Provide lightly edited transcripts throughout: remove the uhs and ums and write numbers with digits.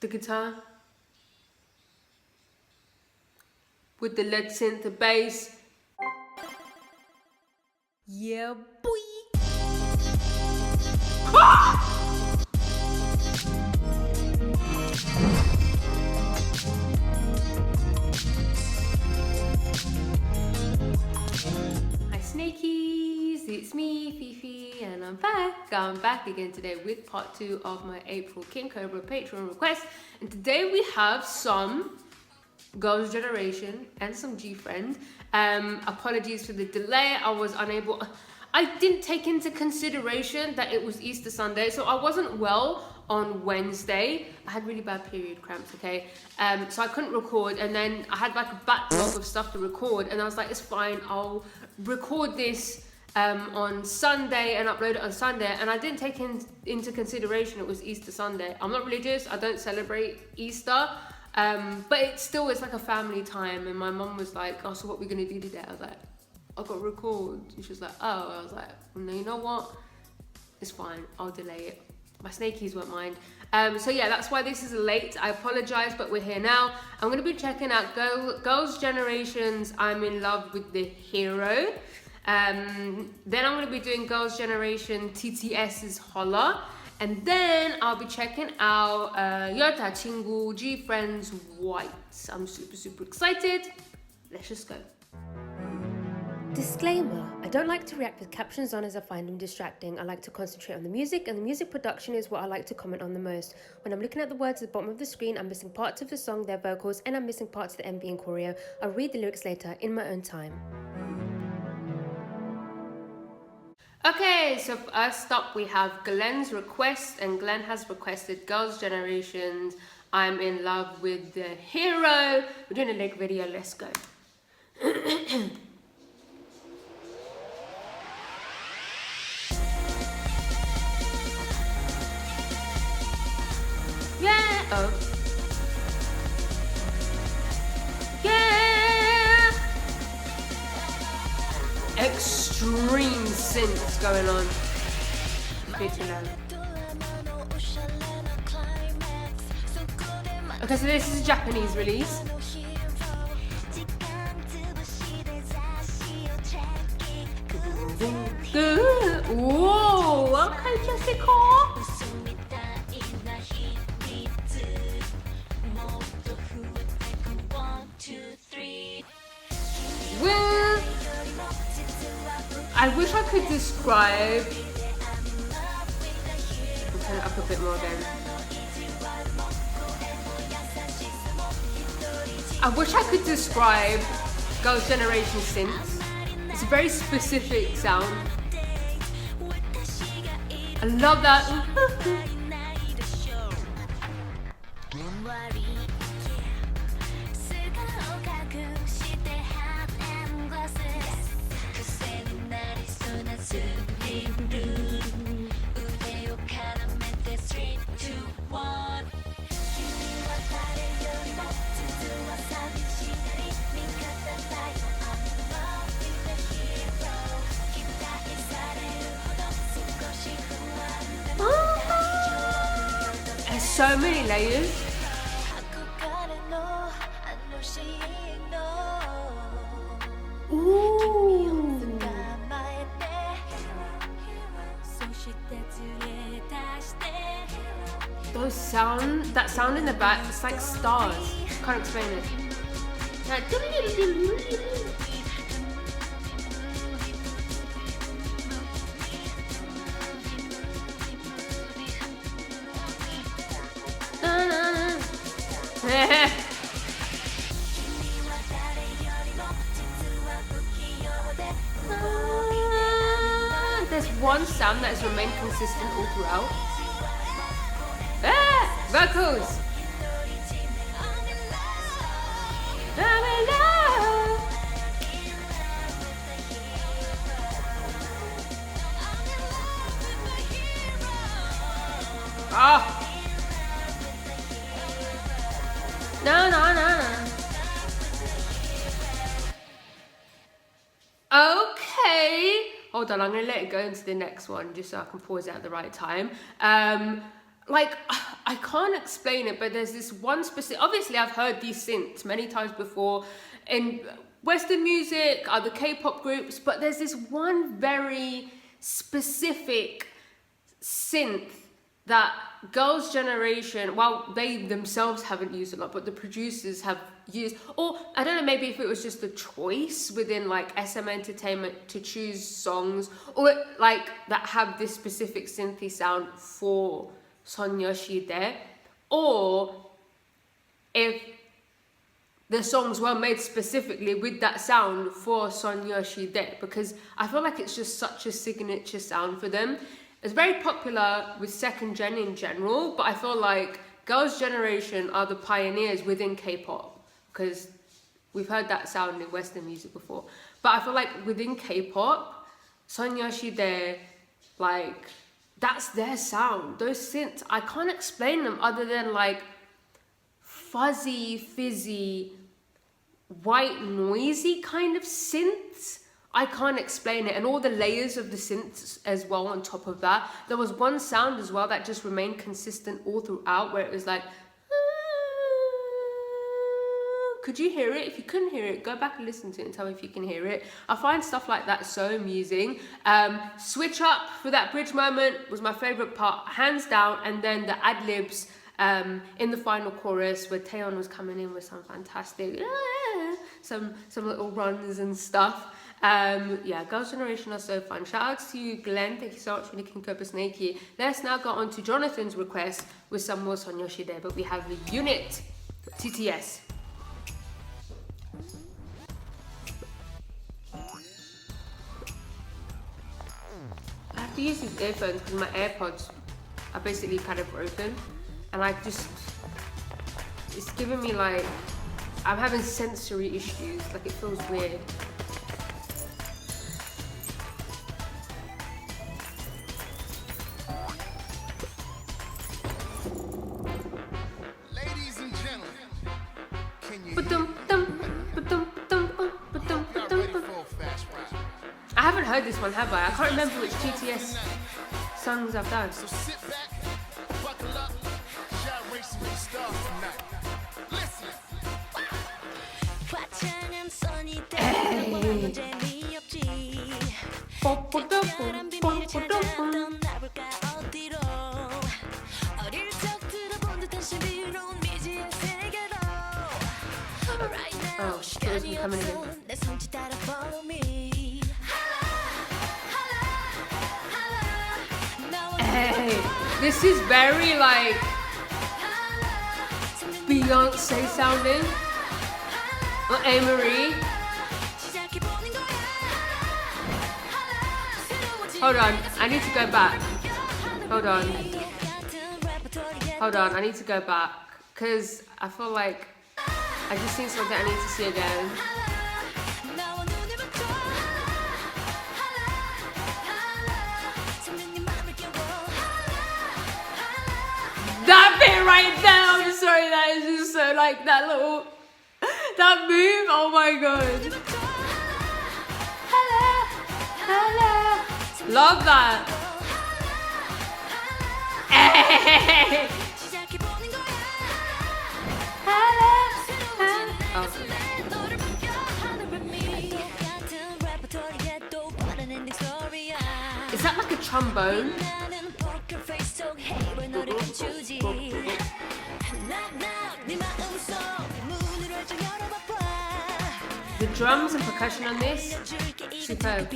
the guitar with the lead synth, the bass. Yeah, boy. Hi Snakies, it's me, Fifi, and I'm back. I'm back again today with part 2 of my April King Cobra Patreon request. And today we have some Girls' Generation and some GFRIEND. Apologies for the delay. I didn't take into consideration that it was Easter Sunday, so I wasn't well on Wednesday. I had really bad period cramps, okay? So I couldn't record, and then I had like a backlog of stuff to record, and I was like, it's fine, I'll record this on Sunday and upload it on Sunday. And I didn't take into consideration it was Easter Sunday. I'm not religious, I don't celebrate Easter. But it still is like a family time, and my mum was like, oh, so what are we gonna do today? I was like, I've got to record. And she was like, oh. I was like, no, you know what? It's fine, I'll delay it. My snakies won't mind. So yeah, that's why this is late. I apologize, but we're here now. I'm gonna be checking out Girls' Generation's I'm in Love with the Hero. Then I'm gonna be doing Girls' Generation-TTS's Holler. And then I'll be checking out 여자친구 GFRIEND's White. I'm super excited. Let's just go. Disclaimer, I don't like to react with captions on as I find them distracting. I like to concentrate on the music, and the music production is what I like to comment on the most. When I'm looking at the words at the bottom of the screen, I'm missing parts of the song, their vocals, and I'm missing parts of the MV and choreo. I'll read the lyrics later in my own time. Okay, so first up we have Glenn's request, and Glenn has requested Girls' Generation's I'm in Love with the Hero. We're doing a lyric video, let's go. Yeah, oh. Yeah! Extreme synths going on. Okay, so this is a Japanese release. Whoa, okay, Jessica. Well, I wish I could describe. I'll turn it up a bit more again. I wish I could describe Girls' Generation synths. It's a very specific sound. I love that. There's so many layers. Ooh. That sound in the back, it's like stars. Can't explain it. There's one sound that has remained consistent all throughout. Vocals! I'm in love. Oh! No. Okay. Hold on, I'm gonna let it go into the next one just so I can pause it at the right time. Like, I can't explain it, but there's this one specific. Obviously, I've heard these synths many times before in Western music, other K-pop groups, but there's this one very specific synth that Girls' Generation, well, they themselves haven't used a lot, but the producers have used, or I don't know, maybe if it was just a choice within like SM Entertainment to choose songs, or like that have this specific synthy sound for 소녀시대, or if the songs were made specifically with that sound for 소녀시대, because I feel like it's just such a signature sound for them. It's very popular with second gen in general, but I feel like Girls' Generation are the pioneers within K-pop, because we've heard that sound in Western music before. But I feel like within K-pop, 소녀시대, like, that's their sound. Those synths, I can't explain them other than like fuzzy, fizzy, white, noisy kind of synths. I can't explain it. And all the layers of the synths as well on top of that. There was one sound as well that just remained consistent all throughout, where it was like, could you hear it? If you couldn't hear it, go back and listen to it and tell me if you can hear it. I find stuff like that so amusing. Switch up for that bridge moment was my favorite part, hands down. And then the ad-libs in the final chorus where Taeyeon was coming in with some fantastic, some little runs and stuff. Yeah, Girls' Generation are so fun. Shout out to you, Glenn. Thank you so much for nicking Cobra Snakey. Let's now go on to Jonathan's request with some more 소녀시대, but we have the unit TTS. I have to use these earphones because my AirPods are basically kind of broken, and it's giving me like, I'm having sensory issues, like it feels weird. I haven't heard this one, have I? I can't remember which TTS songs I've done. So sit back, buckle up, Generation will start tonight. Listen. Oh, it was coming in. Hey, this is very like Beyonce sounding, or A-Marie. Hold on, I need to go back. Hold on, I need to go back because I feel like I just seen something I need to see again. That bit right there, I'm sorry, that is just so like that move, oh my god. Love that. Hey. Oh. Is that like a trombone? The drums and percussion on this, superb.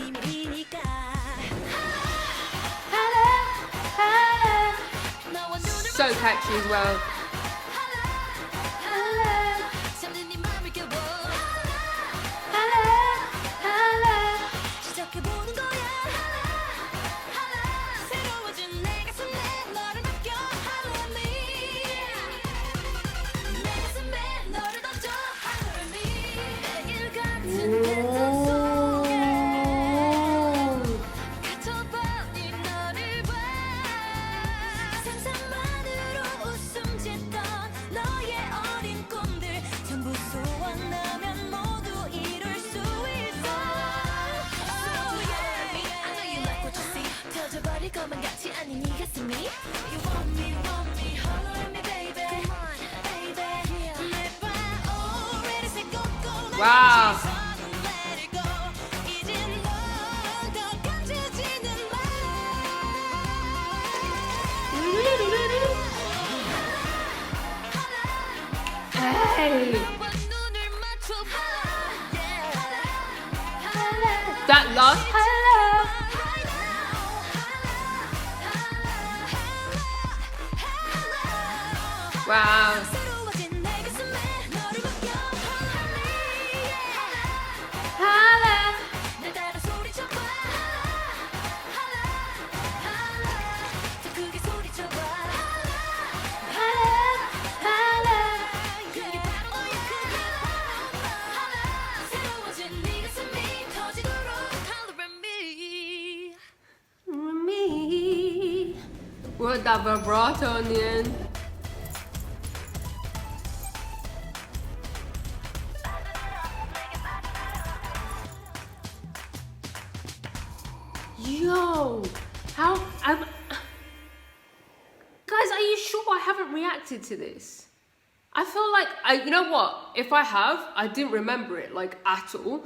So catchy as well. Wow. Hey. That last hello. Wow. What that vibrato in the end. Yo, how I'm guys, are you sure I haven't reacted to this? I feel like you know what? If I have, I didn't remember it like at all.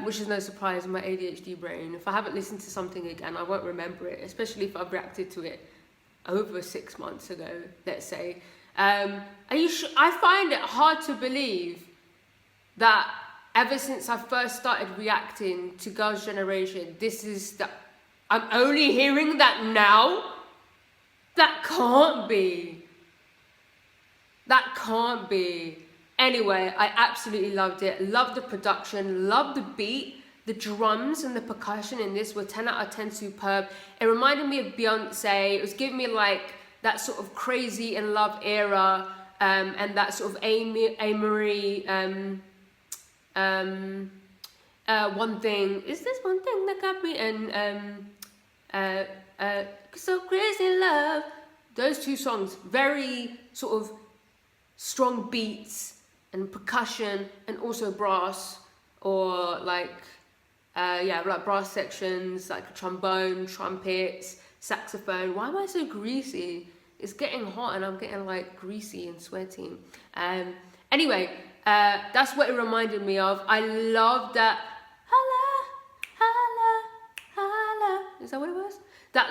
Which is no surprise in my ADHD brain. If I haven't listened to something again, I won't remember it, especially if I've reacted to it over 6 months ago, let's say. Are you sure? I find it hard to believe that ever since I first started reacting to Girls' Generation, this is the... I'm only hearing that now? That can't be. That can't be. Anyway, I absolutely loved it. Loved the production, loved the beat. The drums and the percussion in this were 10 out of 10 superb. It reminded me of Beyonce. It was giving me like that sort of Crazy in Love era, and that sort of Amory, one thing. Is this one thing that got me? And So Crazy in Love. Those two songs, very sort of strong beats and percussion, and also brass, or like like brass sections, like trombone, trumpets, saxophone. Why am I so greasy? It's getting hot and I'm getting like greasy and sweaty. Anyway, that's what it reminded me of. I love that holla, holla, holla. Is that what it was? That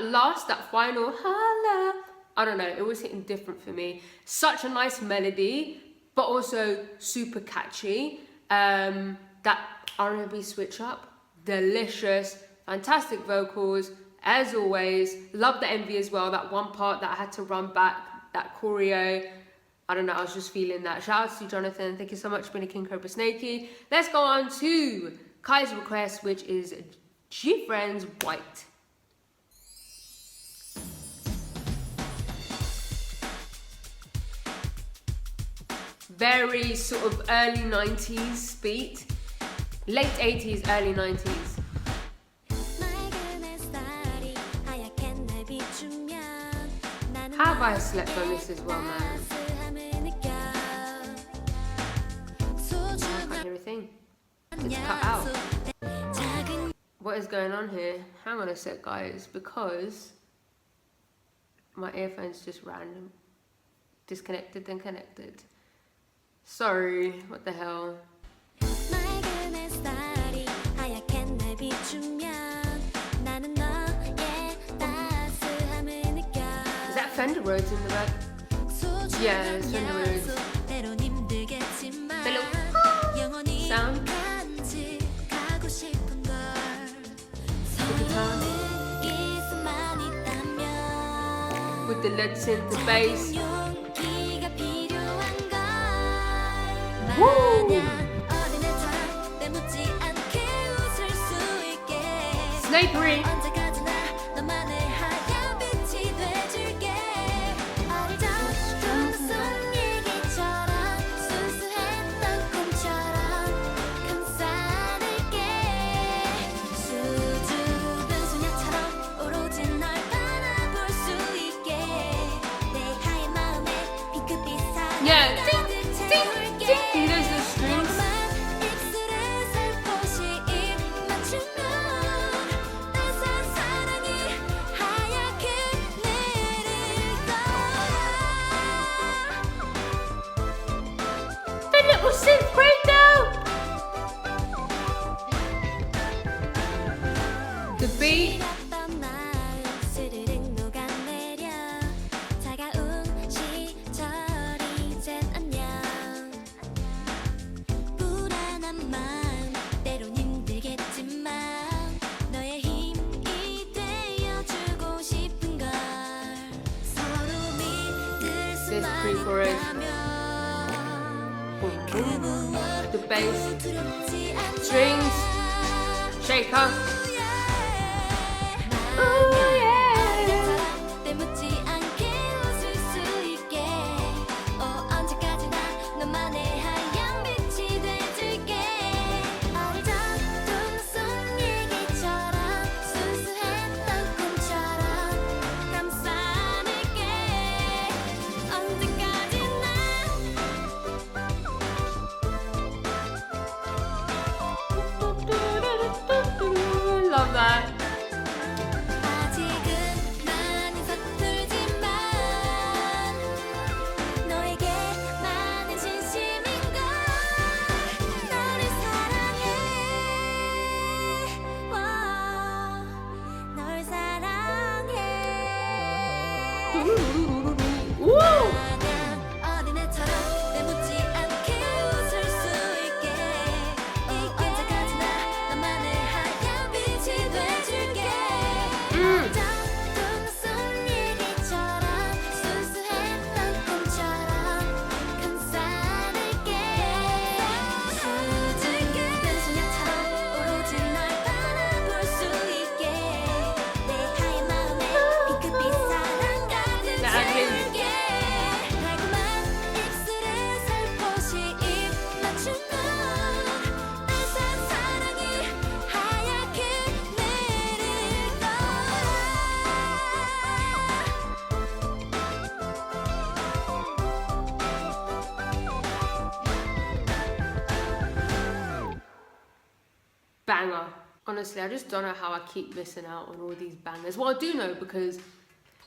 final holla. I don't know, it was hitting different for me. Such a nice melody, but also super catchy. That R&B switch up, delicious, fantastic vocals, as always. Love the MV as well, that one part that I had to run back, that choreo. I don't know, I was just feeling that. Shout out to Jonathan, thank you so much for being a King Cobra Snakey. Let's go on to Kai's request, which is GFRIEND White. Very sort of early 90s beat, late 80s, early 90s. How have I slept on this as well, man? I can't hear a thing. It's cut out. What is going on here? Hang on a sec, guys, because my earphones just random disconnected then connected. Sorry, what the hell? Is that Fender Rhodes in the back? Yeah, it's Fender Rhodes. Hello. Sound. With the lead synth, the bass. Woo! Snakery! Yeah, ding, ding, ding. There's the strings. The little synth breakdown. this pre-chorus. The bass, strings, shaker. Ooh, yeah. Love that. Banger. Honestly, I just don't know how I keep missing out on all these bangers. Well, I do know, because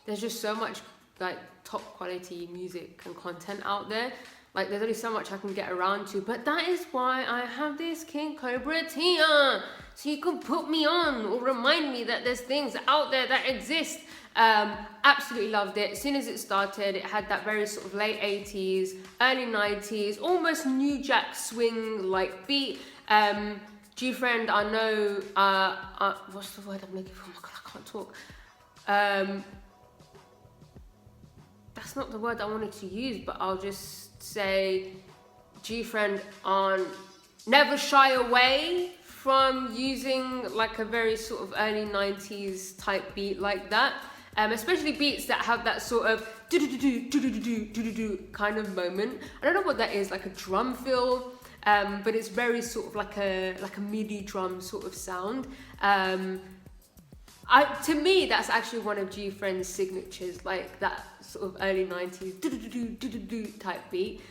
there's just so much like top quality music and content out there. Like, there's only so much I can get around to, but that is why I have this King Cobra tier, so you can put me on or remind me that there's things out there that exist. Absolutely loved it. As soon as it started, it had that very sort of late 80s, early 90s, almost New Jack swing like beat. GFRIEND, I know, what's the word I'm looking for? Oh my God, I can't talk. That's not the word I wanted to use, but I'll just say GFRIEND never shy away from using like a very sort of early 90s type beat like that. Especially beats that have that sort of do-do-do-do-do-do-do-do kind of moment. I don't know what that is, like a drum fill. But it's very sort of like a MIDI drum sort of sound. To me, that's actually one of GFRIEND's signatures, like that sort of early 90s do-do-do-do-do-do type beat.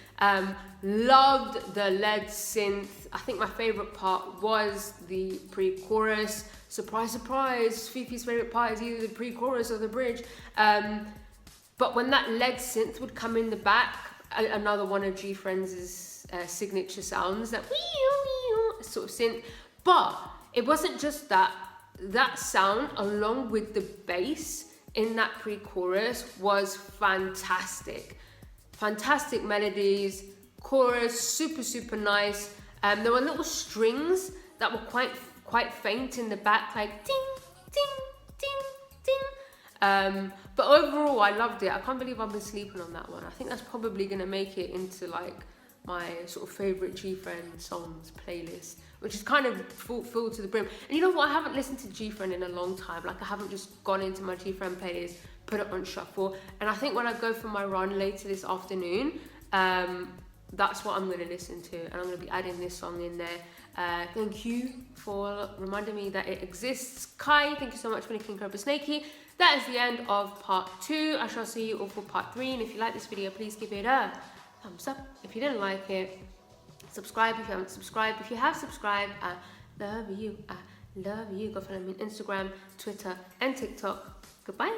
Loved the lead synth. I think my favorite part was the pre-chorus. Surprise, surprise, Fifi's favorite part is either the pre-chorus or the bridge. But when that lead synth would come in the back, another one of GFRIEND's signature sounds, that sort of synth. But it wasn't just that sound, along with the bass in that pre-chorus, was fantastic melodies, chorus super nice. There were little strings that were quite faint in the back, like ding ding ding ding. But overall, I loved it. I can't believe I've been sleeping on that one. I think that's probably gonna make it into like my sort of favourite GFRIEND songs playlist, which is kind of full to the brim. And you know what, I haven't listened to GFRIEND in a long time. Like, I haven't just gone into my GFRIEND playlist, put it on shuffle, and I think when I go for my run later this afternoon, that's what I'm going to listen to, and I'm going to be adding this song in there. Thank you for reminding me that it exists. Kai, thank you so much for King Cobra Snakey. That is the end of part 2. I shall see you all for part 3, and if you like this video, please give it a thumbs up. If you didn't like it, subscribe if you haven't subscribed. If you have subscribed, I love you. I love you. Go follow me on Instagram, Twitter, and TikTok. Goodbye.